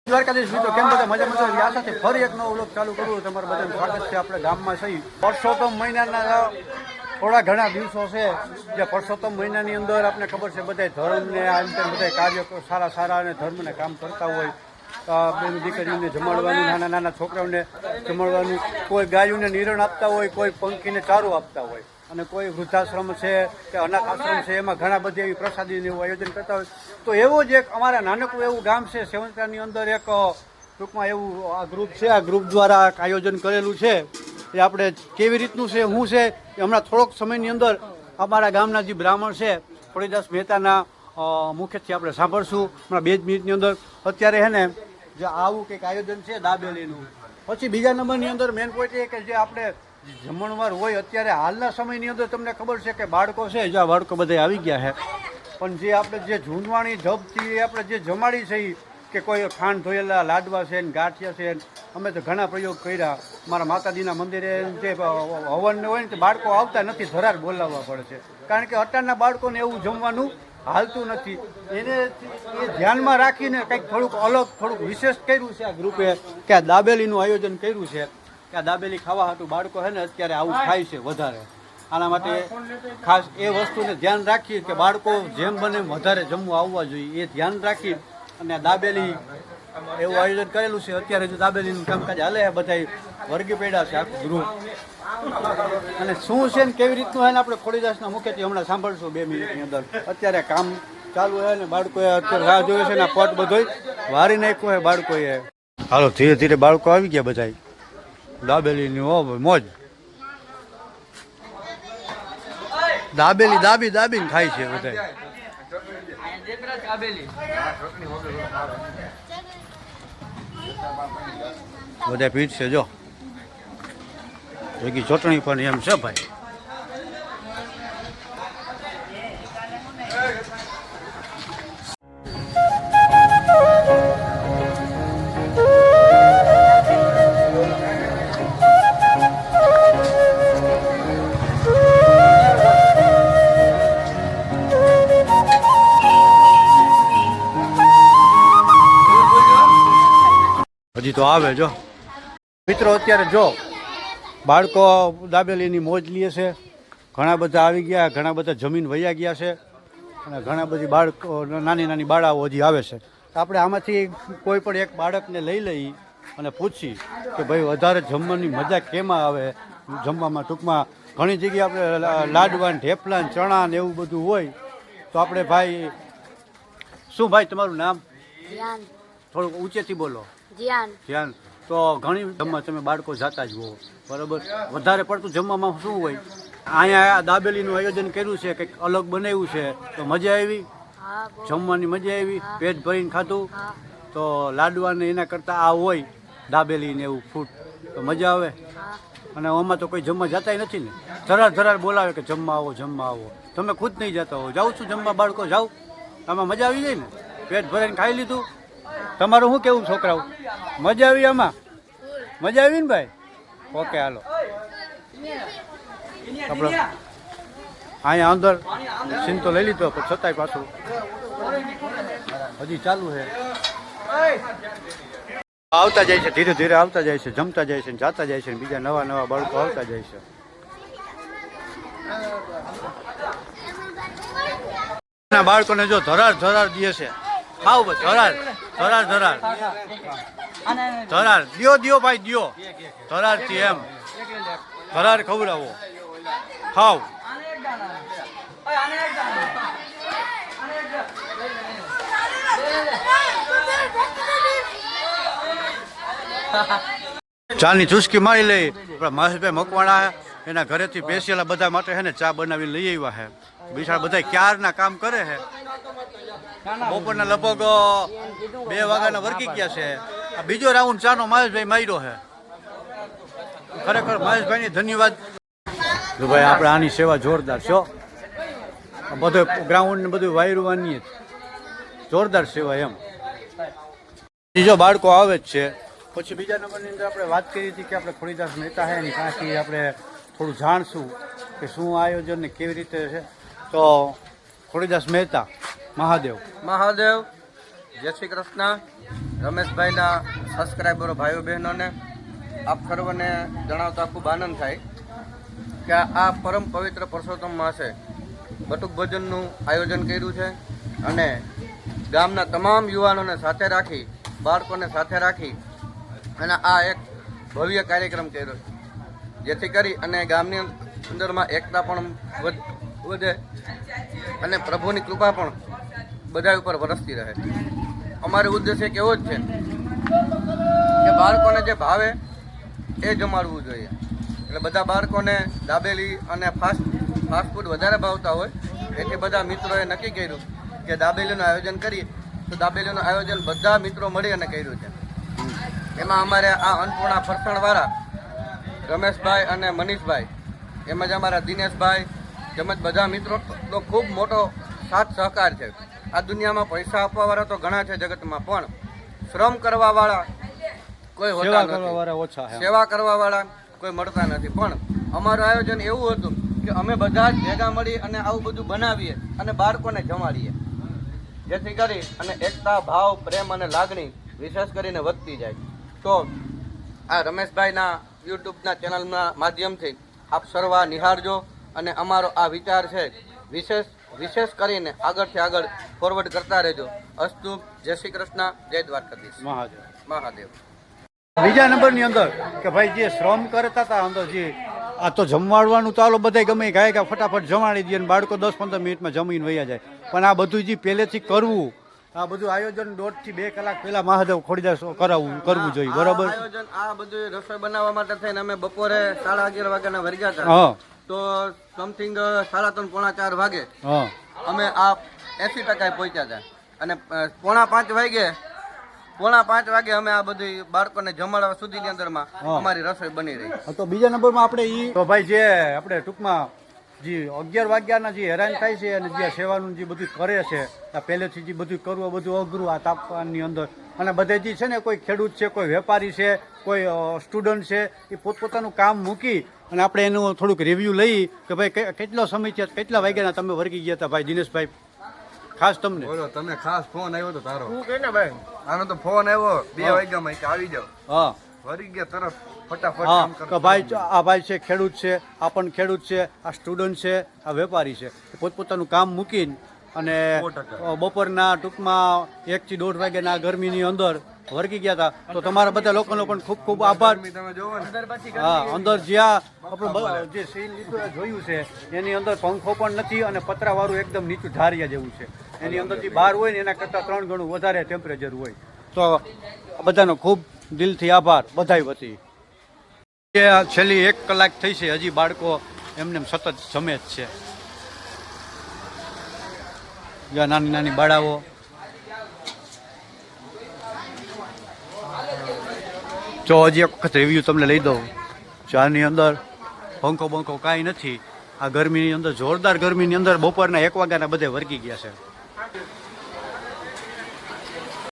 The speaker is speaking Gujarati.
દ્વારકાધીશ મિત્રો કેમ બધા મજા આ સાથે ફરી એક નવો વ્લોગ ચાલુ કરું તમારું બધાનું સ્વાગત છે. આપણે ગામમાં સહી પરસોત્તમ મહિનાના થોડા ઘણા દિવસો છે જે પરસોત્તમ મહિનાની અંદર આપણે ખબર છે બધા ધર્મને આ રીતે બધા કાર્ય સારા અને ધર્મને કામ કરતા હોય. બેન દીકરીઓને જમાડવાનું, નાના નાના છોકરાઓને જમાડવાનું, કોઈ ગાયોને નિરણ આપતા હોય, કોઈ પંખીને ચારો આપતા હોય અને કોઈ વૃદ્ધાશ્રમ છે કે અનાથ આશ્રમ છે એમાં ઘણા બધી એવી પ્રસાદીને એવું આયોજન કરતા હોય. તો એવું જ એક અમારા નાનકડું એવું ગામ છે સેવંતરાની અંદર એક ટૂંકમાં એવું આ ગ્રુપ છે. આ ગ્રુપ દ્વારા આયોજન કરેલું છે એ આપણે કેવી રીતનું છે શું છે એ હમણાં થોડોક સમયની અંદર અમારા ગામના જે બ્રાહ્મણ છે ખોડીદાસ મહેતાના મુખ્યથી આપણે સાંભળશું હમણાં 2 જ મિનિટની અંદર. અત્યારે હે ને જે આવું કંઈક આયોજન છે દાબેલીનું. પછી બીજા નંબરની અંદર મેન પોઈન્ટ એ કે જે આપણે જમણવાર હોય અત્યારે હાલના સમયની અંદર તમને ખબર છે કે બાળકો છે જે બાળકો બધા આવી ગયા છે પણ જે આપણે જે ઝૂંઝવાણી જપથી આપણે જે જમાડી છે કે કોઈ ખાંડ ધોયેલા લાડવા છે ને ગાંઠિયા છે ને અમે તો ઘણા પ્રયોગ કર્યા. મારા માતાજીના મંદિરે જે હવન હોય ને તે બાળકો આવતા નથી, ધરાર બોલાવવા પડે છે કારણ કે અત્યારના બાળકોને એવું જમવાનું હાલતું નથી. એને એ ધ્યાનમાં રાખીને કંઈક થોડુંક અલગ થોડુંક વિશેષ કર્યું છે આ ગ્રુપે કે આ દાબેલીનું આયોજન કર્યું છે કે આ દાબેલી ખાવા હાટું બાળકો છે ને અત્યારે આવું ખાય છે વધારે. આના માટે ખાસ એ વસ્તુને ધ્યાન રાખી કે બાળકો જેમ બને વધારે જમવા આવવા જોઈએ એ ધ્યાન રાખી અને દાબેલી એવું આયોજન કરેલું છે. અત્યારે જો દાબેલીનું કામકાજ હાલે છે બધા વર્ગી પડ્યા છે આખું ગ્રુપ. અને શું છે ને કેવી રીતનું હોય ને આપણે ખોડીદાસના મુખ્યથી હમણાં સાંભળશું 2 મિનિટની અંદર. અત્યારે કામ ચાલુ હોય ને બાળકોએ અત્યારે રાહ જોવે છે ને આ પટ બધોય વારી નાખ્યો હોય બાળકોએ. હાલો ધીરે ધીરે બાળકો આવી ગયા બધા દાબેલીની મોજ. દાબેલી દાબીને ખાય છે બધા. બધા પીઠ છે જો ભેગી ચટણી પણ એમ છે ભાઈ. હજી તો આવે જો મિત્રો. અત્યારે જો બાળકો દાબેલીની મોજ લે છે. ઘણા બધા આવી ગયા, ઘણા બધા જમીન વયા ગયા છે અને ઘણા બધી બાળકો નાની બાળાઓ હજી આવે છે. આપણે આમાંથી કોઈ પણ એક બાળકને લઈ લઈ અને પૂછી કે ભાઈ વધારે જમવાની મજા કેમાં આવે. જમવામાં ટૂંકમાં ઘણી જગ્યાએ આપણે લાડવા ને ઢેપલા ને ચણા ને એવું બધું હોય તો આપણે ભાઈ શું ભાઈ તમારું નામ થોડુંક ઊંચેથી બોલો. ધ્યાન. તો ઘણી જમવા તમે બાળકો જાતા જ હો બરાબર. વધારે પડતું જમવામાં શું હોય અહીંયા દાબેલીનું આયોજન કર્યું છે કંઈક અલગ બનાવ્યું છે તો મજા આવી જમવાની મજા આવી પેટ ભરીને ખાધું. તો લાડવાને એના કરતાં આ હોય દાબેલીને એવું ફૂડ તો મજા આવે. અને આમાં તો કોઈ જમવા જતાય નથી ને ધરાર બોલાવે કે જમવા આવો. તમે ખુદ નહીં જતા હો. જાઉં છું જમવા બાળકો જાઓ આમાં મજા આવી જાય ને. પેટ ભરીને ખાઈ લીધું. તમારું શું કેવું છોકરાઓ મજા આવી આમાં? મજા આવી ને ભાઈ? ઓકે હાલો આપણે અહીંયા અંદર સીન તો લઈ લીધો પણ છતાંય પાછું હજી ચાલુ છે. આવતા જાય છે ધીરે ધીરે આવતા જાય છે, જમતા જાય છે, જાતા જાય છે, બીજા નવા બાળકો આવતા જાય છે. બાળકોને જો ધરાર દે છે. ખાવ બસ ધરાર દિયો ભાઈ દિયો. ધરાર થી એમ ધરાર ખવડાવો ખાવ. ચાની ચુસ્કી મારી લઈ. આપણા મહેશભાઈ મકવાણા એના ઘરેથી બેસેલા બધા માટે છે ને ચા બનાવીને લઈ આવ્યા છે. બિચારા બધા ક્યારના કામ કરે છે. બપોરના લગભગ 2 વાગ્યાના વર્ગી ગયા છે. આ બીજો રાઉન્ડ ચાનો મહેશભાઈ માર્યો છે. ખરેખર મહેશભાઈને ધન્યવાદ. ભાઈ આપણે આની સેવા જોરદાર છો. બધો ગ્રાઉન્ડ ને બધું વાયરવાની જોરદાર સેવા એમ. બીજો બાળકો આવે જ છે. પછી બીજા નંબરની અંદર આપણે વાત કરી હતી કે આપણે ખોડીદાસ મહેતા છે એની પાસેથી આપણે થોડું જાણશું કે શું આયોજન ને કેવી રીતે છે. તો ખોડીદાસ મહેતા મહાદેવ જય શ્રી કૃષ્ણ. રમેશભાઈના સબસ્ક્રાઈબરો ભાઈઓ બહેનોને આપ સર્વને જણાવતા ખૂબ આનંદ થાય કે આ પરમ પવિત્ર પરસોત્તમ માસે બટુક ભોજનનું આયોજન કર્યું છે અને ગામના તમામ યુવાનોને સાથે રાખી, બાળકોને સાથે રાખી અને આ એક ભવ્ય કાર્યક્રમ કર્યો છે, જેથી કરી અને ગામની અંદરમાં એકતા પણ વધે અને પ્રભુની કૃપા પણ બધા ઉપર વરસતી રહે. અમારો ઉદ્દેશ એક એવો જ છે કે બાળકોને જે ભાવે એ જમાડવું જોઈએ. એટલે બધા બાળકોને દાબેલી અને ફાસ્ટ ફૂડ વધારે ભાવતા હોય, એથી બધા મિત્રોએ નક્કી કર્યું કે દાબેલીનું આયોજન કરીએ. તો દાબેલીનું આયોજન બધા મિત્રો મળી અને કર્યું છે. એમાં અમારે આ અન્નપૂર્ણા ફરસાણવાળા રમેશભાઈ અને મનીષભાઈ, એમ જ અમારા દિનેશભાઈ તેમજ બધા મિત્રોનો ખૂબ મોટો સાથ સહકાર છે. આ દુનિયામાં પૈસા આપવાવાળા તો ઘણા છે જગતમાં, પણ શ્રમ કરવાવાળા કોઈ હોતા નથી, સેવા કરવાવાળા કોઈ મળતા નથી. પણ અમારું આયોજન એવું હતું કે અમે બધા જ ભેગા મળી અને આવું બધું બનાવીએ અને બાળકોને જમાડીએ, જેથી કરી અને એકતા, ભાવ, પ્રેમ અને લાગણી વિશેષ કરીને વધતી જાય. તો આ રમેશભાઈના યુટ્યુબના ચેનલના માધ્યમથી આપ સર્વ નિહાળજો અને અમારો આ વિચાર છે વિશેષ કરીને આગળથી આગળ ફોરવર્ડ કરતા રહેજો. અસ્તુ. જય શ્રી કૃષ્ણ. જય દ્વારકાધીશ. મહાદેવ. બીજા નંબરની અંદર કે ભાઈ જે શ્રમ કરતા હતા અંદર, જે આ તો જમવાડવાનું ચાલો બધા ગમે ગાય ફટાફટ જમાડી દઈએ, બાળકો 10-15 મિનિટમાં જમીને વયા જાય. પણ આ બધું જે પહેલેથી કરવું, આ બધું આયોજન 1.5 થી 2 કલાક પહેલા મહાદેવ ખોડીદાસ કરવું જોઈએ. બરાબર. આયોજન આ બધું રસોઈ બનાવવા માટે થઈને અમે બપોરે 11:30 વાગ્યાના વર્ગ્યા હતા. તો સમથિંગ 3:30-4 વાગે અમે આ 80% પહોંચ્યા હતા અને 4:45 વાગે અમે આ બધી બાળકોને જમાડવા સુધીની અંદરમાં અમારી રસોઈ બની રહી. તો બીજા નંબરમાં આપણે તો ભાઈ જે આપણે ટૂંકમાં જે 11 વાગ્યાના જે હેરાન થાય છે અને જે સેવાનું જે બધું કરે છે, આ પહેલેથી જે બધું કરવું બધું અઘરું આ તાપમાનની અંદર, અને બધે જે છે ને કોઈ ખેડૂત છે, કોઈ વેપારી છે, કોઈ સ્ટુડન્ટ છે, એ પોતપોતાનું કામ મૂકી અને આપણે એનું થોડુંક રિવ્યૂ લઈ કે ભાઈ કેટલો સમય છે, કેટલા વાગ્યાના તમે વર્ગી ગયા હતા. ભાઈ દિનેશભાઈ, ખાસ તમને બોલો, તમે ખાસ ફોન આવ્યો તો તારો શું કહે ને ભાઈ, આનો તો ફોન આવ્યો 2 વાગ્યામાં કે આવી જાવ. હા, વરી ગયા તરફ ફટાફટ કામ કરો. ભાઈ આ ભાઈ છે ખેડૂત છે, આ પણ ખેડૂત છે, આ સ્ટુડન્ટ છે, આ વેપારી છે, પોતપોતાનું કામ મૂકીને અને બપોરના ટૂંકમાં 1 થી 1.5 વાગ્યાના ગરમીની અંદર વર્ગી ગયા હતા. તો તમારા બધા લોકોનો પણ ખૂબ ખૂબ આભાર. હા, અંદર જ્યાં આપણે જે સીન લીધું જોયું છે એની અંદર પંખો પણ નથી અને પતરાવાળું એકદમ નીચું ઢારિયા જેવું છે. એની અંદરથી બહાર હોય ને એના કરતાં 3 ગણું વધારે ટેમ્પરેચર હોય. તો બધાનો ખૂબ દિલથી આભાર બધાય વતી. છેલ્લી 1 કલાક થઈ છે, હજી બાળકો એમને સતત જમે જ છે. જ્યાં નાની નાની બાળાઓ જો હજી એક વખત રિવ્યૂ તમને લઈ દઉં. ચાની અંદર પંખો બંખો કાંઈ નથી. આ ગરમીની અંદર, જોરદાર ગરમીની અંદર બપોરના 1 વાગ્યાના બધે વર્ગી ગયા છે.